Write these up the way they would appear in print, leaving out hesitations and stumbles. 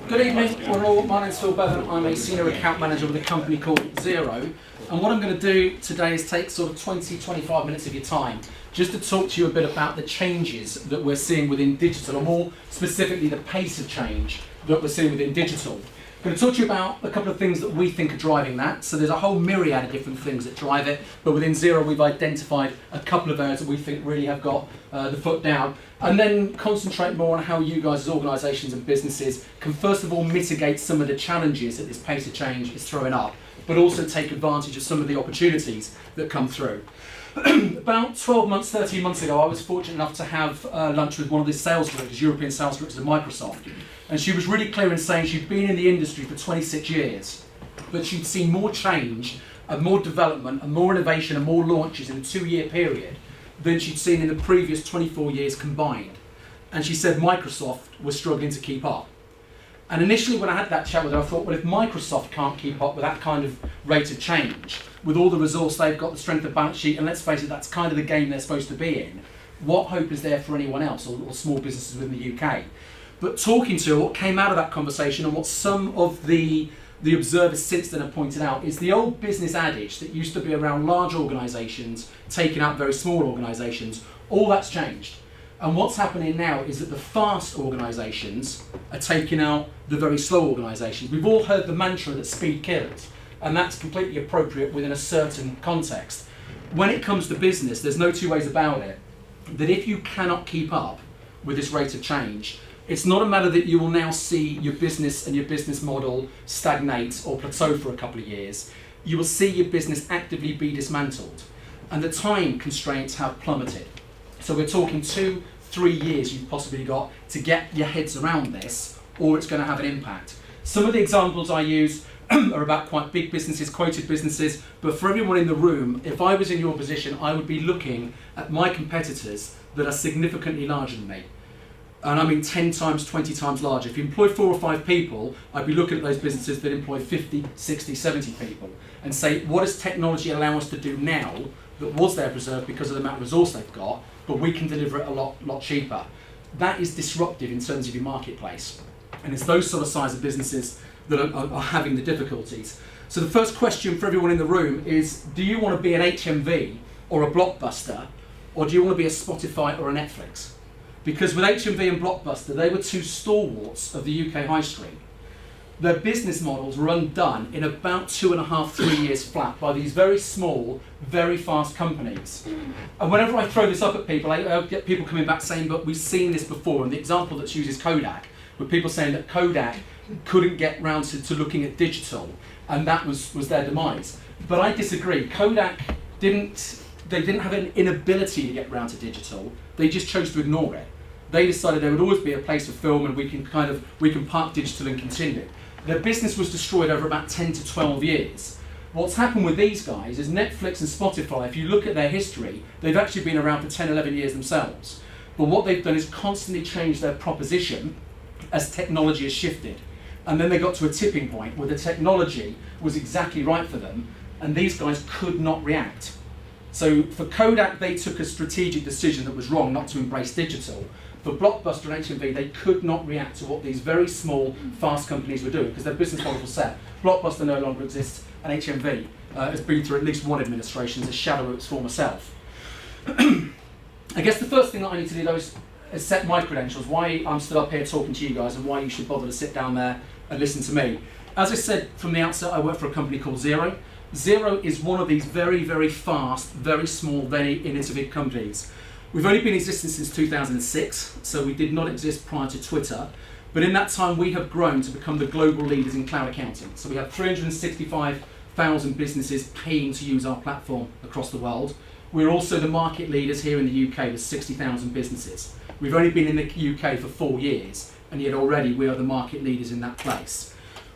Good evening, we're all. My name's Phil Beavan. I'm a senior account manager with a company called Xero. And what I'm going to do today is take sort of 20-25 minutes of your time just to talk to you a bit about the changes that we're seeing within digital, or more specifically the pace of change that we're seeing within digital. I'm going to talk to you about a couple of things that we think are driving that. So there's a whole myriad of different things that drive it, but within Xero we've identified a couple of areas that we think really have got the foot down, and then concentrate more on how you guys as organisations and businesses can first of all mitigate some of the challenges that this pace of change is throwing up, but also take advantage of some of the opportunities that come through. About 12 months, 13 months ago, I was fortunate enough to have lunch with one of the sales directors, European sales directors of Microsoft. And she was really clear in saying she'd been in the industry for 26 years, but she'd seen more change and more development and more innovation and more launches in a 2-year period than she'd seen in the previous 24 years combined. And she said Microsoft was struggling to keep up. And initially when I had that chat with her, I thought, well, if Microsoft can't keep up with that kind of rate of change, with all the resource they've got, the strength of balance sheet, and let's face it, that's kind of the game they're supposed to be in, what hope is there for anyone else, or small businesses within the UK? But talking to her, what came out of that conversation, and what some of the observers since then have pointed out, is the old business adage that used to be around large organisations taking out very small organisations. All that's changed. And what's happening now is that the fast organisations are taking out the very slow organisations. We've all heard the mantra that speed kills, and that's completely appropriate within a certain context. When it comes to business, there's no two ways about it, that if you cannot keep up with this rate of change, it's not a matter that you will now see your business and your business model stagnate or plateau for a couple of years. You will see your business actively be dismantled, and the time constraints have plummeted. So we're talking 2-3 years you've possibly got to get your heads around this, or it's going to have an impact. Some of the examples I use are about quite big businesses, quoted businesses, but for everyone in the room, if I was in your position, I would be looking at my competitors that are significantly larger than me. And I mean 10 times, 20 times larger. If you employ 4 or 5 people, I'd be looking at those businesses that employ 50, 60, 70 people and say, what does technology allow us to do now that was there preserved because of the amount of resource they've got, but we can deliver it a lot cheaper? That is disruptive in terms of your marketplace. And it's those sort of size of businesses that are having the difficulties. So the first question for everyone in the room is, do you want to be an HMV or a Blockbuster, or do you want to be a Spotify or a Netflix? Because with HMV and Blockbuster, they were 2 stalwarts of the UK high street. Their business models were undone in about 2.5-3 years flat by these very small, very fast companies. And whenever I throw this up at people, I get people coming back saying, but we've seen this before. And the example that's used is Kodak, with people saying that Kodak couldn't get round to looking at digital, and that was their demise. But I disagree. Kodak didn't have an inability to get round to digital. They just chose to ignore it. They decided there would always be a place for film, and we can park digital and continue. Their business was destroyed over about 10 to 12 years. What's happened with these guys is Netflix and Spotify, if you look at their history, they've actually been around for 10, 11 years themselves. But what they've done is constantly change their proposition as technology has shifted. And then they got to a tipping point where the technology was exactly right for them, and these guys could not react. So for Kodak, they took a strategic decision that was wrong, not to embrace digital. For Blockbuster and HMV, they could not react to what these very small, fast companies were doing because their business model was set. Blockbuster no longer exists, and HMV has been through at least one administration as a shadow of its former self. I guess the first thing that I need to do, though, is set my credentials, why I'm stood up here talking to you guys, and why you should bother to sit down there and listen to me. As I said from the outset, I work for a company called Xero. Xero is one of these very, very fast, very small, very innovative companies. We've only been in existence since 2006, so we did not exist prior to Twitter. But in that time, we have grown to become the global leaders in cloud accounting. So we have 365,000 businesses paying to use our platform across the world. We're also the market leaders here in the UK with 60,000 businesses. We've only been in the UK for 4 years, and yet already we are the market leaders in that place.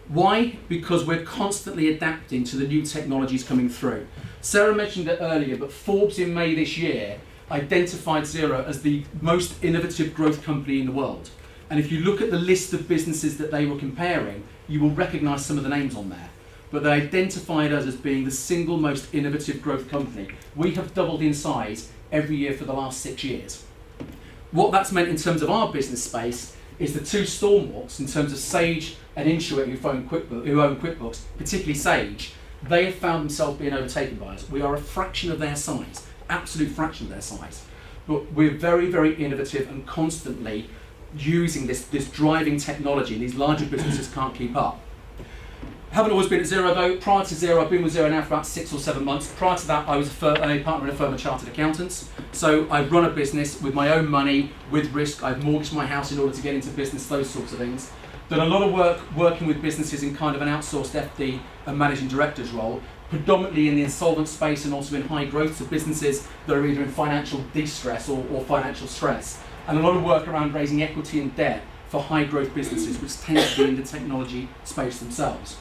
Why? Because we're constantly adapting to the new technologies coming through. Sarah mentioned it earlier, but Forbes in May this year identified Xero as the most innovative growth company in the world. And if you look at the list of businesses that they were comparing, you will recognise some of the names on there. But they identified us as being the single most innovative growth company. We have doubled in size every year for the last 6 years. What that's meant in terms of our business space is the two stalwarts in terms of Sage and Intuit who own QuickBooks, particularly Sage, they have found themselves being overtaken by us. We are a fraction of their size, absolute fraction of their size. But we're very, very innovative and constantly using this driving technology. These larger businesses can't keep up. Haven't always been at Xero though. Prior to Xero, I've been with Xero now for about 6 or 7 months. Prior to that, I was a partner in a firm of chartered accountants. So I run a business with my own money, with risk. I've mortgaged my house in order to get into business, those sorts of things. Done a lot of work working with businesses in kind of an outsourced FD and managing director's role, predominantly in the insolvent space and also in high growth, so businesses that are either in financial distress or financial stress. And a lot of work around raising equity and debt for high growth businesses, which tend to be in the technology space themselves.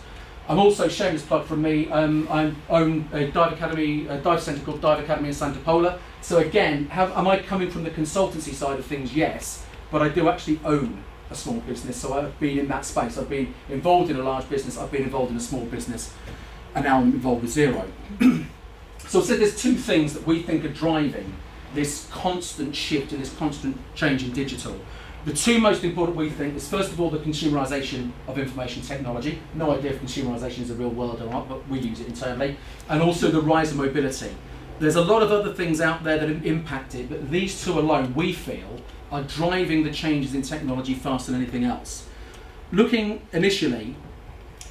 I'm also, shameless plug from me, I own a dive academy, a dive centre called Dive Academy in Santa Pola. So again, am I coming from the consultancy side of things? Yes, but I do actually own a small business, so I've been in that space. I've been involved in a large business, I've been involved in a small business, and now I'm involved with Xero. So I said there's two things that we think are driving this constant shift and this constant change in digital. The two most important we think is, first of all, the consumerisation of information technology. No idea if consumerisation is a real word or not, but we use it internally. And also the rise of mobility. There's a lot of other things out there that impact it, but these two alone, we feel, are driving the changes in technology faster than anything else. Looking initially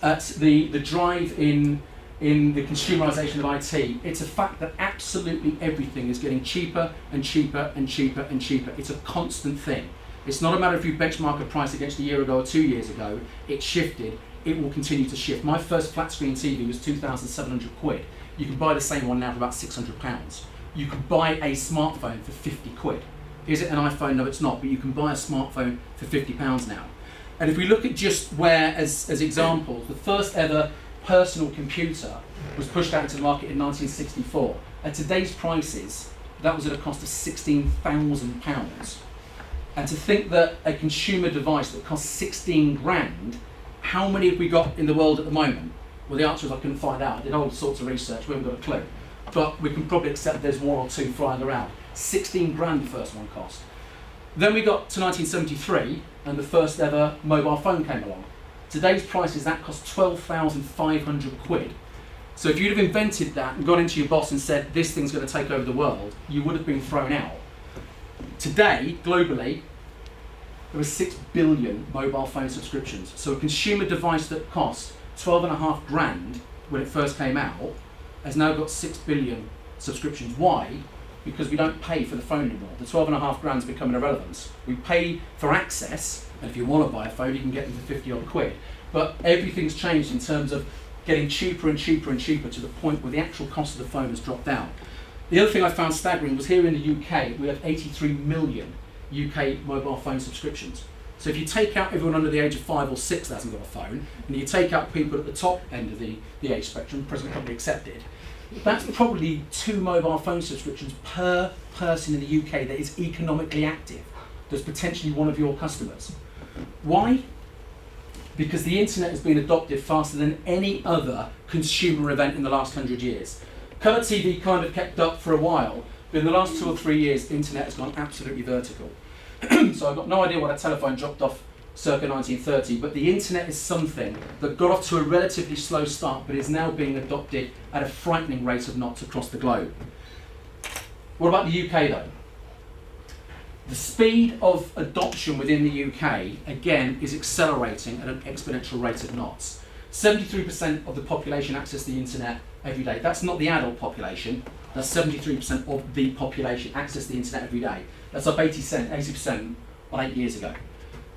at the drive in the consumerisation of IT, it's a fact that absolutely everything is getting cheaper and cheaper and cheaper and cheaper. It's a constant thing. It's not a matter if you benchmark a price against a year ago or 2 years ago, it shifted, it will continue to shift. My first flat screen TV was 2,700 quid. You can buy the same one now for about £600. You could buy a smartphone for 50 quid. Is it an iPhone? No, it's not, but you can buy a smartphone for £50 now. And if we look at just where, as examples, the first ever personal computer was pushed out into the market in 1964. At today's prices, that was at a cost of £16,000. And to think that a consumer device that costs 16 grand, how many have we got in the world at the moment? Well, the answer is I couldn't find out. I did all sorts of research, we haven't got a clue. But we can probably accept there's one or two flying around. 16 grand the first one cost. Then we got to 1973 and the first ever mobile phone came along. Today's prices, that cost 12,500 quid. So if you'd have invented that and gone into your boss and said, this thing's going to take over the world, you would have been thrown out. Today, globally, there are 6 billion mobile phone subscriptions. So a consumer device that cost 12.5 grand when it first came out has now got 6 billion subscriptions. Why? Because we don't pay for the phone anymore. The 12.5 grand's becoming irrelevant. We pay for access, and if you want to buy a phone, you can get them for 50 odd quid. But everything's changed in terms of getting cheaper and cheaper and cheaper to the point where the actual cost of the phone has dropped down. The other thing I found staggering was here in the UK, we have 83 million UK mobile phone subscriptions. So if you take out everyone under the age of 5 or 6 that hasn't got a phone, and you take out people at the top end of the age spectrum, present company accepted, that's probably 2 mobile phone subscriptions per person in the UK that is economically active, that's potentially one of your customers. Why? Because the internet has been adopted faster than any other consumer event in the last 100 years. Colour TV kind of kept up for a while, but in the last 2 or 3 years, the internet has gone absolutely vertical. So I've got no idea what a telephone dropped off circa 1930, but the internet is something that got off to a relatively slow start, but is now being adopted at a frightening rate of knots across the globe. What about the UK though? The speed of adoption within the UK, again, is accelerating at an exponential rate of knots. 73% of the population access the internet every day. That's not the adult population, that's 73% of the population access the internet every day. That's up 80% on 8 years ago.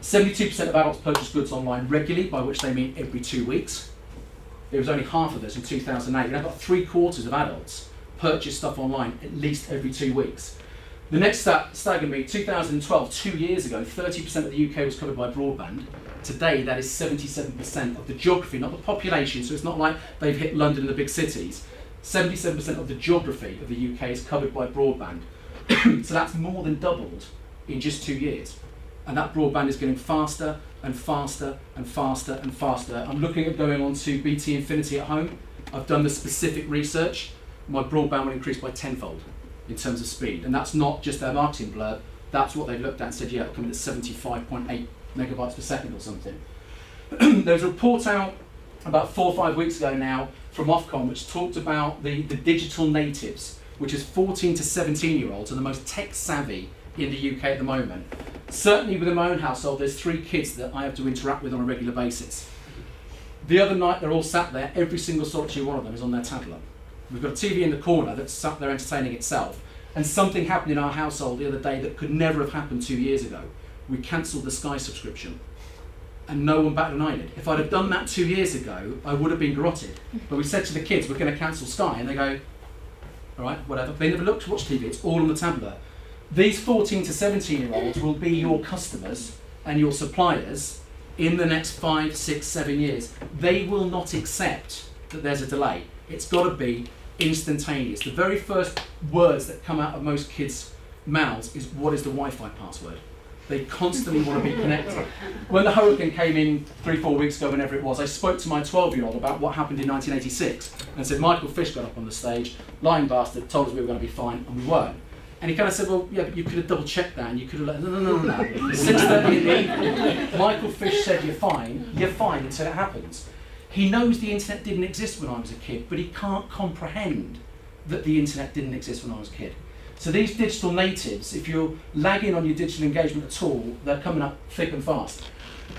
72% of adults purchase goods online regularly, by which they mean every 2 weeks. There was only half of us in 2008. We've now got 3/4 of adults purchase stuff online at least every 2 weeks. The next stat staggered me. 2012, 2 years ago, 30% of the UK was covered by broadband. Today, that is 77% of the geography, not the population, so it's not like they've hit London and the big cities. 77% of the geography of the UK is covered by broadband. So that's more than doubled in just 2 years. And that broadband is getting faster and faster and faster and faster. I'm looking at going on to BT Infinity at home. I've done the specific research. My broadband will increase by tenfold in terms of speed. And that's not just their marketing blurb. That's what they've looked at and said, yeah, it'll come in at 75.8 megabytes per second or something. There's a report out about 4 or 5 weeks ago now from Ofcom which talked about the digital natives, which is 14 to 17-year-olds are the most tech savvy in the UK at the moment. Certainly within my own household, there's 3 kids that I have to interact with on a regular basis. The other night, they're all sat there, every single solitary one of them is on their tablet. We've got a TV in the corner that's sat there entertaining itself, and something happened in our household the other day that could never have happened 2 years ago. We cancelled the Sky subscription, and no one batted an eyelid. If I'd have done that 2 years ago, I would have been garroted. But we said to the kids, we're going to cancel Sky, and they go, all right, whatever. They never look to watch TV, it's all on the tablet. These 14 to 17-year-olds will be your customers and your suppliers in the next 5, 6, 7 years. They will not accept that there's a delay. It's got to be instantaneous. The very first words that come out of most kids' mouths is, what is the Wi-Fi password? They constantly want to be connected. When the hurricane came in 3, 4 weeks ago, whenever it was, I spoke to my 12-year-old about what happened in 1986 and said, Michael Fish got up on the stage, lying bastard, told us we were going to be fine, and we weren't. And he kind of said, well, yeah, but you could have double-checked that, and you could have let, no. 6:30 in the evening, Michael Fish said, you're fine until it happens. He knows the internet didn't exist when I was a kid, but he can't comprehend that the internet didn't exist when I was a kid. So these digital natives, if you're lagging on your digital engagement at all, they're coming up thick and fast.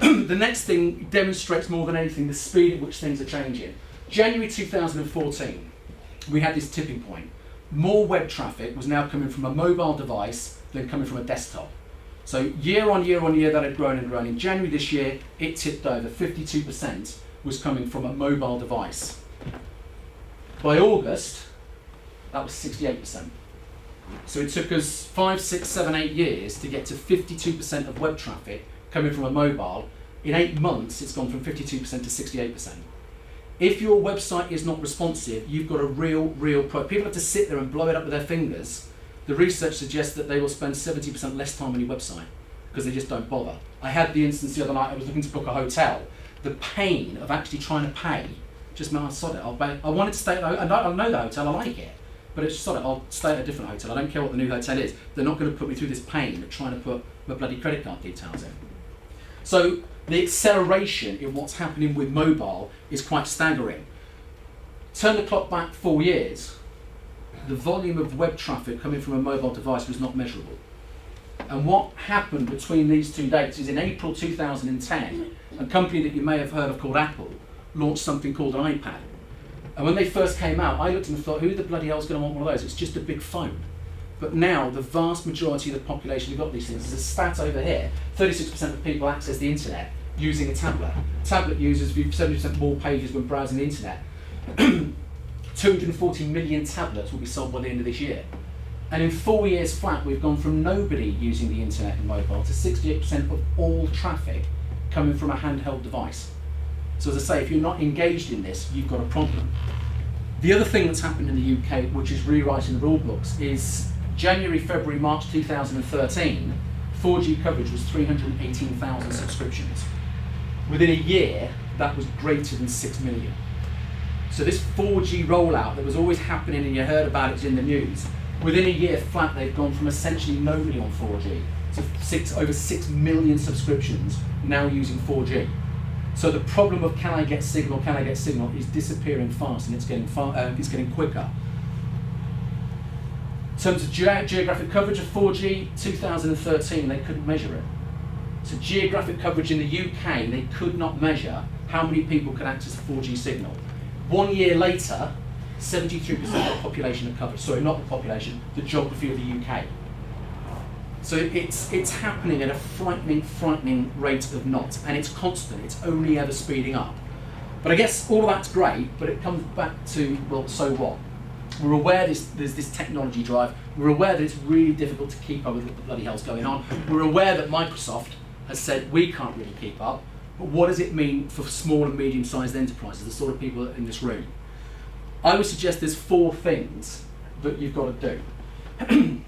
The next thing demonstrates more than anything the speed at which things are changing. January 2014, we had this tipping point. More web traffic was now coming from a mobile device than coming from a desktop. So year on year on year that had grown and grown. In January this year, it tipped over. 52% was coming from a mobile device. By August, that was 68%. So it took us 5, 6, 7, 8 years to get to 52% of web traffic coming from a mobile. In 8 months, it's gone from 52% to 68%. If your website is not responsive, you've got a real problem. People have to sit there and blow it up with their fingers. The research suggests that they will spend 70% less time on your website because they just don't bother. I had the instance the other night, I was looking to book a hotel. The pain of actually trying to pay just meant I sod it. I wanted to stay at I know the hotel, I like it, but it's just sod it, I'll stay at a different hotel. I don't care what the new hotel is. They're not going to put me through this pain of trying to put my bloody credit card details in. So the acceleration in what's happening with mobile is quite staggering. Turn the clock back 4 years, the volume of web traffic coming from a mobile device was not measurable. And what happened between these 2 dates is in April 2010, a company that you may have heard of called Apple launched something called an iPad. And when they first came out, I looked and thought, who the bloody hell is going to want one of those? It's just a big phone. But now the vast majority of the population who've got these things, there's a stat over here, 36% of people access the internet using a tablet. Tablet users view 70% more pages when browsing the internet. 240 million tablets will be sold by the end of this year. And in 4 years flat, we've gone from nobody using the internet and mobile to 68% of all traffic coming from a handheld device. So as I say, if you're not engaged in this, you've got a problem. The other thing that's happened in the UK, which is rewriting the rule books, is January, February, March 2013, 4G coverage was 318,000 subscriptions. Within a year, that was greater than 6 million. So this 4G rollout that was always happening and you heard about it in the news, within a year flat, they've gone from essentially nobody on 4G to over 6 million subscriptions now using 4G. So the problem of can I get signal is disappearing fast, and it's getting quicker. In terms of geographic coverage of 4G, 2013, they couldn't measure it. So geographic coverage in the UK, they could not measure how many people could access a 4G signal. 1 year later, 73% of the population are covered. Sorry, not the population, the geography of the UK. So it's happening at a frightening rate of knots, and it's constant. It's only ever speeding up. But I guess all of that's great, but it comes back to, well, so what? We're aware there's this technology drive. We're aware that it's really difficult to keep up with what the bloody hell's going on. We're aware that Microsoft has said we can't really keep up. But what does it mean for small and medium-sized enterprises, the sort of people in this room? I would suggest there's 4 things that you've got to do.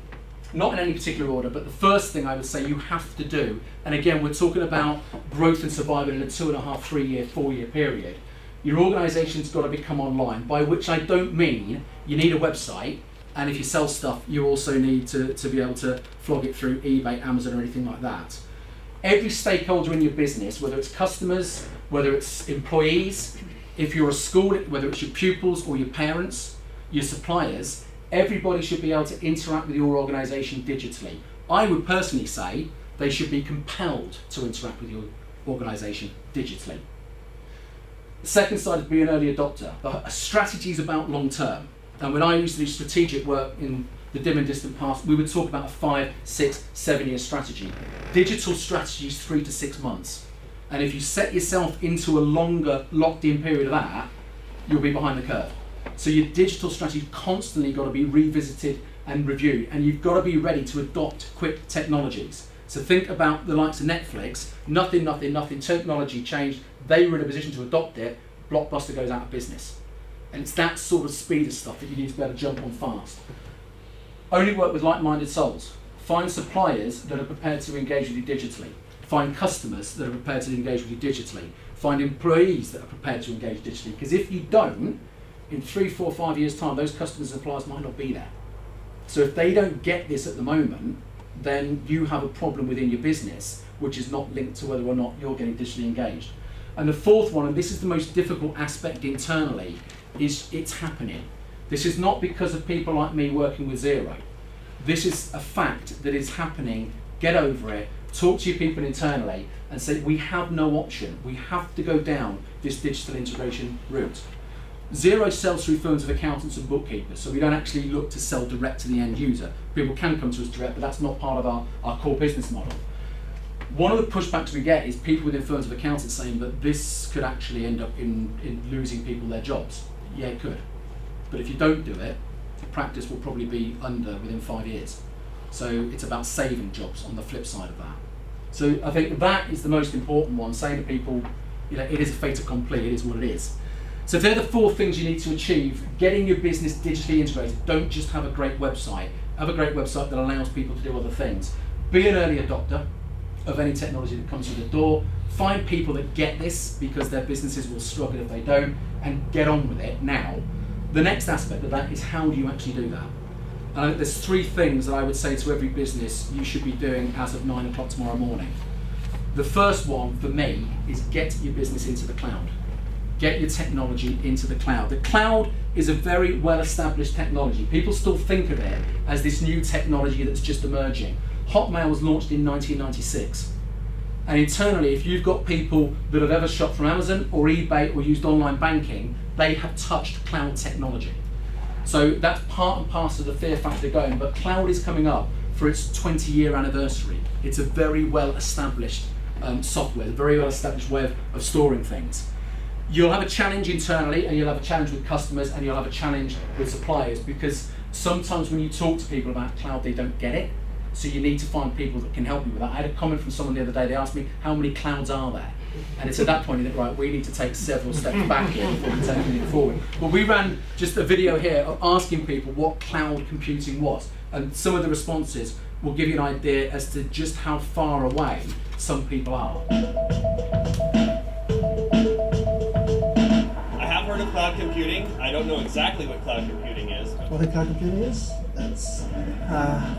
Not in any particular order, but the first thing I would say you have to do, and again, we're talking about growth and survival in a 2.5, 3 year, 4 year period. Your organisation's got to become online, by which I don't mean you need a website, and if you sell stuff, you also need to be able to flog it through eBay, Amazon, or anything like that. every stakeholder in your business, whether it's customers, whether it's employees, if you're a school, whether it's your pupils or your parents, your suppliers, everybody should be able to interact with your organisation digitally. I would personally say they should be compelled to interact with your organisation digitally. The second side is be an early adopter. A strategy is about long term. And when I used to do strategic work in the dim and distant past, we would talk about a 5, 6, 7 year strategy. Digital strategy is 3 to 6 months. And if you set yourself into a longer locked in period of that, you'll be behind the curve. So your digital strategy constantly got to be revisited and reviewed, and you've got to be ready to adopt quick technologies. So think about the likes of Netflix, nothing, technology changed, they were in a position to adopt it, Blockbuster goes out of business. And it's that sort of speed of stuff that you need to be able to jump on fast. Only work with like-minded souls. Find suppliers that are prepared to engage with you digitally. Find customers that are prepared to engage with you digitally. Find employees that are prepared to engage digitally. Because if you don't, in 3, 4, 5 years' time, those customers and suppliers might not be there. So if they don't get this at the moment, then you have a problem within your business, which is not linked to whether or not you're getting digitally engaged. And the fourth one, and this is the most difficult aspect internally, is it's happening. This is not because of people like me working with Xero. This is a fact that is happening. Get over it. Talk to your people internally and say, we have no option. We have to go down this digital integration route. Xero sells through firms of accountants and bookkeepers, so we don't actually look to sell direct to the end user. People can come to us direct, but that's not part of our core business model. One of the pushbacks we get is people within firms of accountants saying that this could actually end up in losing people their jobs. Yeah, it could. But if you don't do it, the practice will probably be under within 5 years. So it's about saving jobs on the flip side of that. So I think that is the most important one, saying to people, you know, it is a fait accompli, it is what it is. So if they're the 4 things you need to achieve, getting your business digitally integrated. Don't just have a great website. Have a great website that allows people to do other things. Be an early adopter of any technology that comes through the door. Find people that get this, because their businesses will struggle if they don't, and get on with it now. The next aspect of that is, how do you actually do that? And I think there's 3 things that I would say to every business you should be doing as of 9 o'clock tomorrow morning. The first one for me is get your business into the cloud. Get your technology into the cloud. The cloud is a very well-established technology. People still think of it as this new technology that's just emerging. Hotmail was launched in 1996. And internally, if you've got people that have ever shopped from Amazon or eBay or used online banking, they have touched cloud technology. So that's part and parcel of the fear factor going, but cloud is coming up for its 20-year anniversary. It's a very well-established software, a very well-established way of storing things. You'll have a challenge internally, and you'll have a challenge with customers, and you'll have a challenge with suppliers, because sometimes when you talk to people about cloud, they don't get it. So you need to find people that can help you with that. I had a comment from someone the other day. They asked me, how many clouds are there? And it's at that point that, right, we need to take several steps back here before we take anything forward. But we ran just a video here of asking people what cloud computing was. And some of the responses will give you an idea as to just how far away some people are. I have heard of cloud computing. I don't know exactly what cloud computing is. What a cloud computing is? That's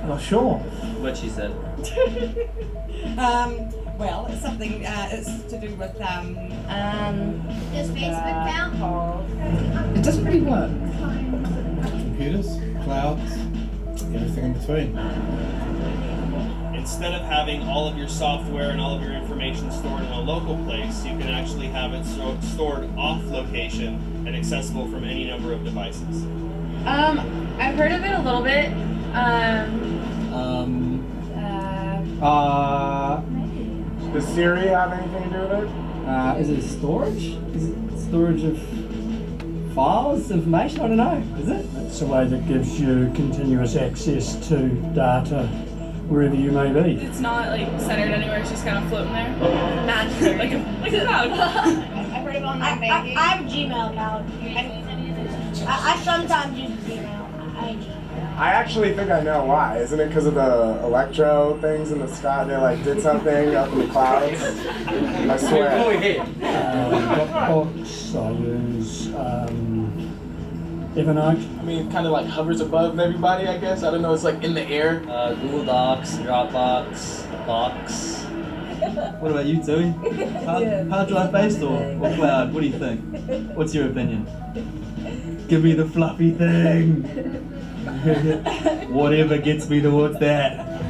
not sure. What she said. Well, it's something it's to do with Does Facebook count? It doesn't really work. Computers, clouds, everything in between. Instead of having all of your software and all of your information stored in a local place, you can actually have it stored off location and accessible from any number of devices. I've heard of it a little bit. Does Siri have anything to do with it? Is it storage? Is it storage of files, information? I don't know. Is it? It's a way that gives you continuous access to data wherever you may be. It's not like centered anywhere, it's just kind of floating there. Magic. like a cloud. I've heard of online banking. I have a Gmail account. I sometimes use Gmail. I actually think I know why. Isn't it because of the electro things in the sky? They like did something up in the clouds. I swear. Dropbox, I use Evernote. I mean, it kind of like hovers above everybody, I guess. I don't know, it's like in the air. Google Docs, Dropbox, Box. What about you, Tui? Hard drive based or cloud? What do you think? What's your opinion? Give me the fluffy thing. Whatever gets me towards that.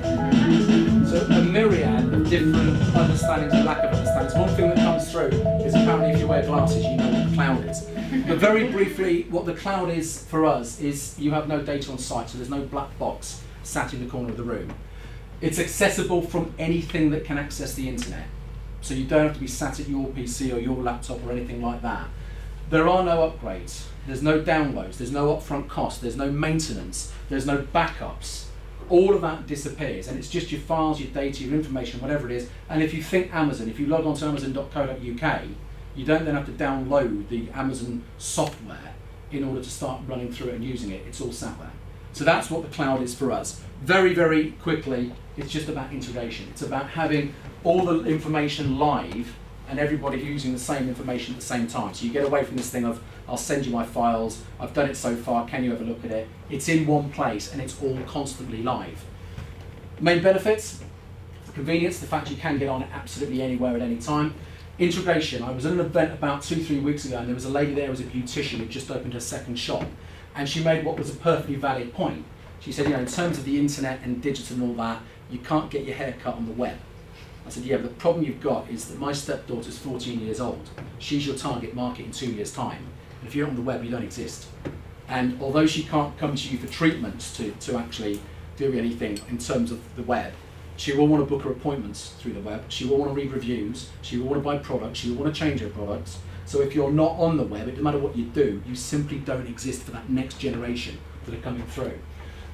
So a myriad of different understandings and lack of understandings. One thing that comes through is apparently if you wear glasses you know what the cloud is. But very briefly, what the cloud is for us is you have no data on site, so there's no black box sat in the corner of the room. It's accessible from anything that can access the internet. So you don't have to be sat at your PC or your laptop or anything like that. There are no upgrades, there's no downloads, there's no upfront cost, there's no maintenance, there's no backups. All of that disappears and it's just your files, your data, your information, whatever it is. And if you think Amazon, if you log on to amazon.co.uk, you don't then have to download the Amazon software in order to start running through it and using it. It's all sat there. So that's what the cloud is for us. Very, very quickly, it's just about integration. It's about having all the information live and everybody using the same information at the same time. So you get away from this thing of, I'll send you my files, I've done it so far, can you have a look at it? It's in one place and it's all constantly live. Main benefits, convenience, the fact you can get on it absolutely anywhere at any time. Integration, I was at an event about 2-3 weeks ago and there was a lady there who was a beautician who just opened her second shop and she made what was a perfectly valid point. She said, in terms of the internet and digital and all that, you can't get your hair cut on the web. I said, yeah, but the problem you've got is that my stepdaughter's 14 years old. She's your target market in 2 years' time. And if you're on the web, you don't exist. And although she can't come to you for treatments to actually do anything in terms of the web, she will want to book her appointments through the web. She will want to read reviews. She will want to buy products. She will want to change her products. So if you're not on the web, it doesn't matter what you do, you simply don't exist for that next generation that are coming through.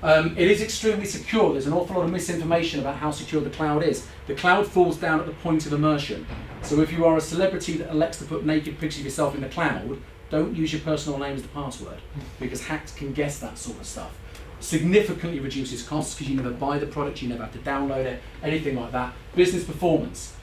It is extremely secure. There's an awful lot of misinformation about how secure the cloud is. The cloud falls down at the point of immersion. So if you are a celebrity that elects to put naked pictures of yourself in the cloud, don't use your personal name as the password because hackers can guess that sort of stuff. Significantly reduces costs because you never buy the product, you never have to download it, anything like that. Business performance.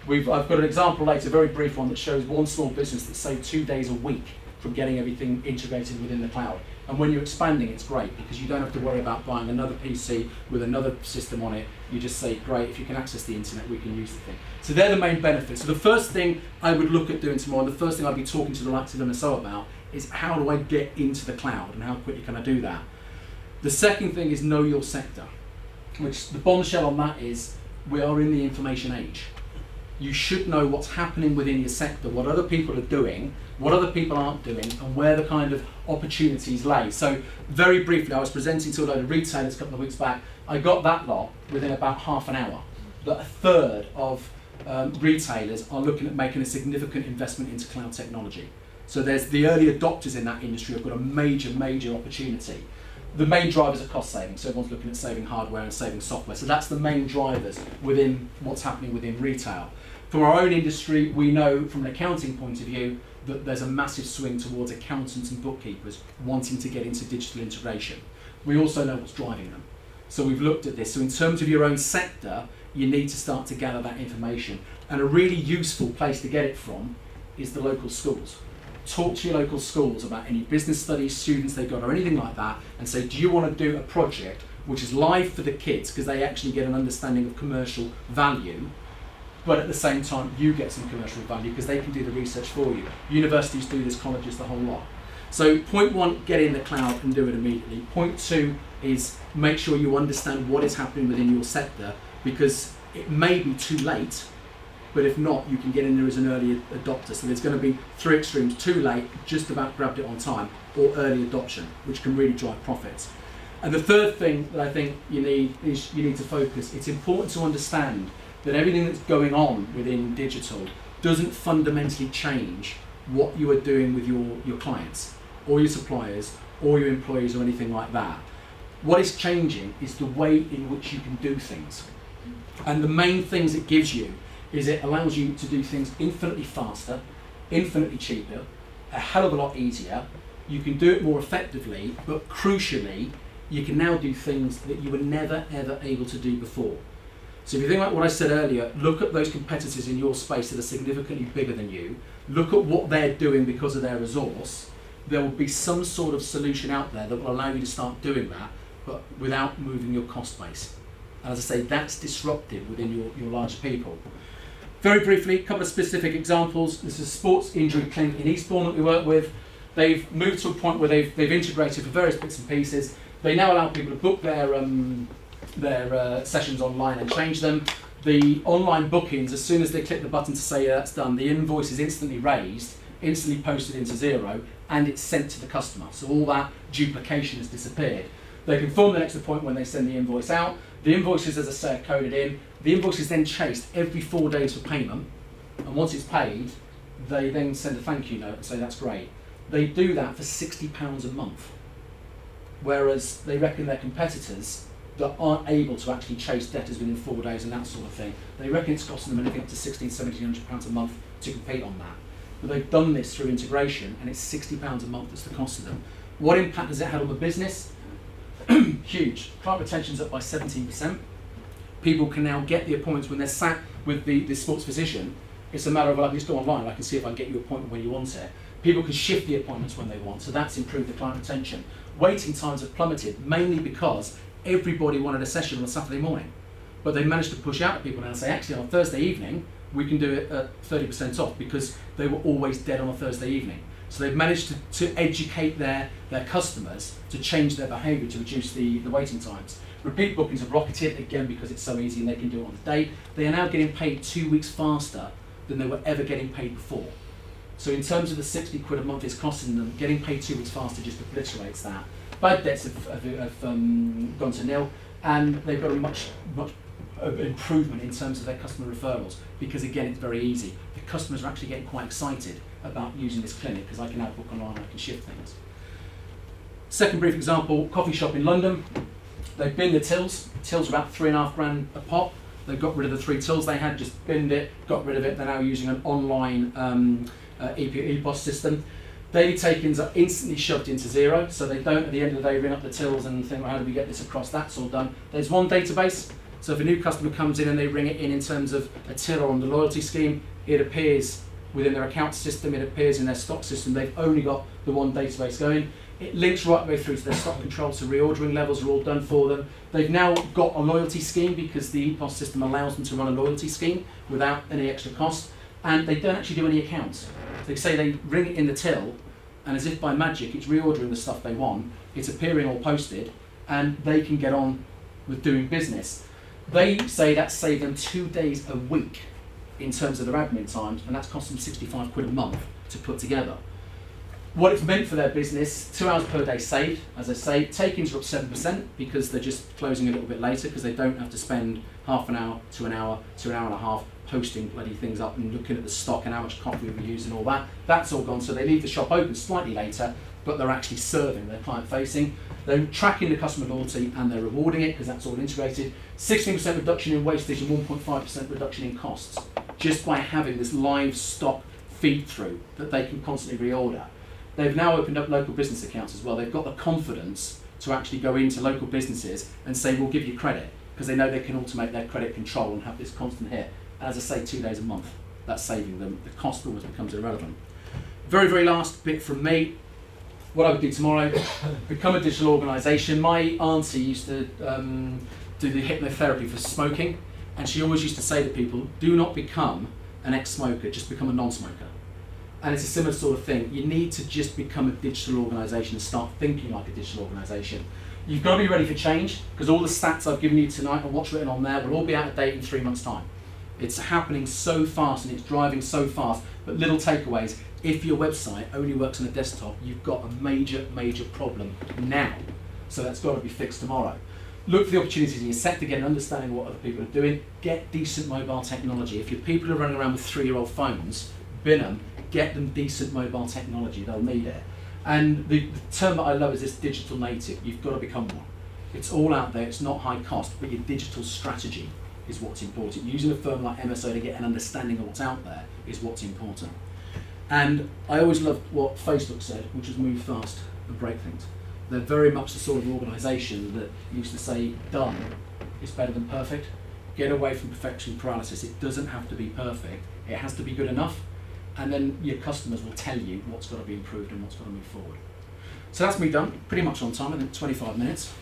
I've got an example later, a very brief one, that shows one small business that saved 2 days a week from getting everything integrated within the cloud. And when you're expanding, it's great because you don't have to worry about buying another PC with another system on it. You just say, great, if you can access the internet, we can use the thing. So they're the main benefits. So the first thing I would look at doing tomorrow, and the first thing I'd be talking to the likes of MSO about, is how do I get into the cloud and how quickly can I do that? The second thing is know your sector, which the bombshell on that is we are in the information age. You should know what's happening within your sector, what other people are doing, what other people aren't doing, and where the kind of opportunities lay. So very briefly, I was presenting to a load of retailers a couple of weeks back. I got that lot within about half an hour. That a third of retailers are looking at making a significant investment into cloud technology. So there's the early adopters in that industry have got a major, major opportunity. The main drivers are cost saving, so everyone's looking at saving hardware and saving software. So that's the main drivers within what's happening within retail. From our own industry, we know from an accounting point of view that there's a massive swing towards accountants and bookkeepers wanting to get into digital integration. We also know what's driving them. So we've looked at this. So in terms of your own sector, you need to start to gather that information. And a really useful place to get it from is the local schools. Talk to your local schools about any business studies, students they've got or anything like that, and say, do you want to do a project which is live for the kids because they actually get an understanding of commercial value, but at the same time you get some commercial value because they can do the research for you. Universities do this, colleges, the whole lot. So point one, get in the cloud and do it immediately. Point two is make sure you understand what is happening within your sector because it may be too late, but if not, you can get in there as an early adopter. So there's going to be three extremes: too late, just about grabbed it on time, or early adoption, which can really drive profits. And the third thing that I think you need is you need to focus. It's important to understand that everything that's going on within digital doesn't fundamentally change what you are doing with your clients, or your suppliers, or your employees, or anything like that. What is changing is the way in which you can do things. And the main things it gives you is it allows you to do things infinitely faster, infinitely cheaper, a hell of a lot easier. You can do it more effectively, but crucially, you can now do things that you were never ever able to do before. So if you think about what I said earlier, look at those competitors in your space that are significantly bigger than you, look at what they're doing because of their resource. There will be some sort of solution out there that will allow you to start doing that, but without moving your cost base. And as I say, that's disruptive within your larger people. Very briefly, a couple of specific examples. This is a sports injury clinic in Eastbourne that we work with. They've moved to a point where they've integrated for various bits and pieces. They now allow people to book their sessions online and change them. The online bookings, as soon as they click the button to say that's done, the invoice is instantly raised, instantly posted into Xero, and it's sent to the customer. So all that duplication has disappeared. They confirm the next appointment when they send the invoice out. The invoices, as I say, are coded in. The invoice is then chased every 4 days for payment, and once it's paid, they then send a thank you note and say that's great. They do that for £60 a month, whereas they reckon their competitors that aren't able to actually chase debtors within 4 days and that sort of thing, they reckon it's costing them anything up to £1,600–1,700 a month to compete on that. But they've done this through integration, and it's £60 a month that's the cost of them. What impact has it had on the business? Huge. Client retention's up by 17%. People can now get the appointments when they're sat with the sports physician. It's a matter of, I can just go online, I can see if I can get you an appointment when you want it. People can shift the appointments when they want, so that's improved the client retention. Waiting times have plummeted, mainly because everybody wanted a session on a Saturday morning. But they managed to push out to people now and say, actually on a Thursday evening, we can do it at 30% off, because they were always dead on a Thursday evening. So they've managed to educate their customers to change their behaviour to reduce the waiting times. Repeat bookings have rocketed, again because it's so easy and they can do it on the day. They are now getting paid 2 weeks faster than they were ever getting paid before. So in terms of the £60 a month it's costing them, getting paid 2 weeks faster just obliterates that. Bad debts have gone to nil, and they've got a much improvement in terms of their customer referrals, because again it's very easy. The customers are actually getting quite excited about using this clinic because I can now book online, I can shift things. Second brief example, coffee shop in London. They've binned the tills. Tills are about £3.5 a pop. They've got rid of the 3 tills they had, just binned it, got rid of it. They're now using an online EPOS system. Daily take-ins are instantly shoved into Xero, so they don't at the end of the day ring up the tills and think, well, how do we get this across? That's all done. There's one database, so if a new customer comes in and they ring it in terms of a till or on the loyalty scheme, it appears within their account system, it appears in their stock system. They've only got the one database going. It links right the way through to their stock control, so reordering levels are all done for them. They've now got a loyalty scheme because the EPOS system allows them to run a loyalty scheme without any extra cost, and they don't actually do any accounts. They say they ring it in the till, and as if by magic, it's reordering the stuff they want, it's appearing all posted, and they can get on with doing business. They say that's saved them 2 days a week in terms of their admin times, and that's cost them £65 a month to put together. What it's meant for their business, 2 hours per day saved, as I say. Take-ins are up 7% because they're just closing a little bit later, because they don't have to spend half an hour to an hour to an hour and a half posting bloody things up and looking at the stock and how much coffee we use and all that. That's all gone, so they leave the shop open slightly later, but they're actually serving, they're client facing. They're tracking the customer loyalty and they're rewarding it because that's all integrated. 16% reduction in wastage and 1.5% reduction in costs, just by having this live stock feed through that they can constantly reorder. They've now opened up local business accounts as well. They've got the confidence to actually go into local businesses and say, we'll give you credit, because they know they can automate their credit control and have this constant hit. As I say, 2 days a month, that's saving them. The cost almost becomes irrelevant. Very, very last bit from me. What I would do tomorrow, become a digital organisation. My auntie used to do the hypnotherapy for smoking, and she always used to say to people, do not become an ex-smoker, just become a non-smoker. And it's a similar sort of thing. You need to just become a digital organisation and start thinking like a digital organisation. You've got to be ready for change, because all the stats I've given you tonight and what's written on there will all be out of date in 3 months' time. It's happening so fast and it's driving so fast. But little takeaways, if your website only works on a desktop, you've got a major, major problem now. So that's got to be fixed tomorrow. Look for the opportunities in your sector, get an understanding of what other people are doing, get decent mobile technology. If your people are running around with 3-year-old phones, bin them, get them decent mobile technology, they'll need it. And the term that I love is this digital native. You've got to become one. It's all out there, it's not high cost, but your digital strategy is what's important. Using a firm like MSO to get an understanding of what's out there is what's important. And I always loved what Facebook said, which was move fast and break things. They're very much the sort of organisation that used to say done is better than perfect. Get away from perfection paralysis. It doesn't have to be perfect, it has to be good enough, and then your customers will tell you what's got to be improved and what's got to move forward. So that's me done, pretty much on time, in 25 minutes.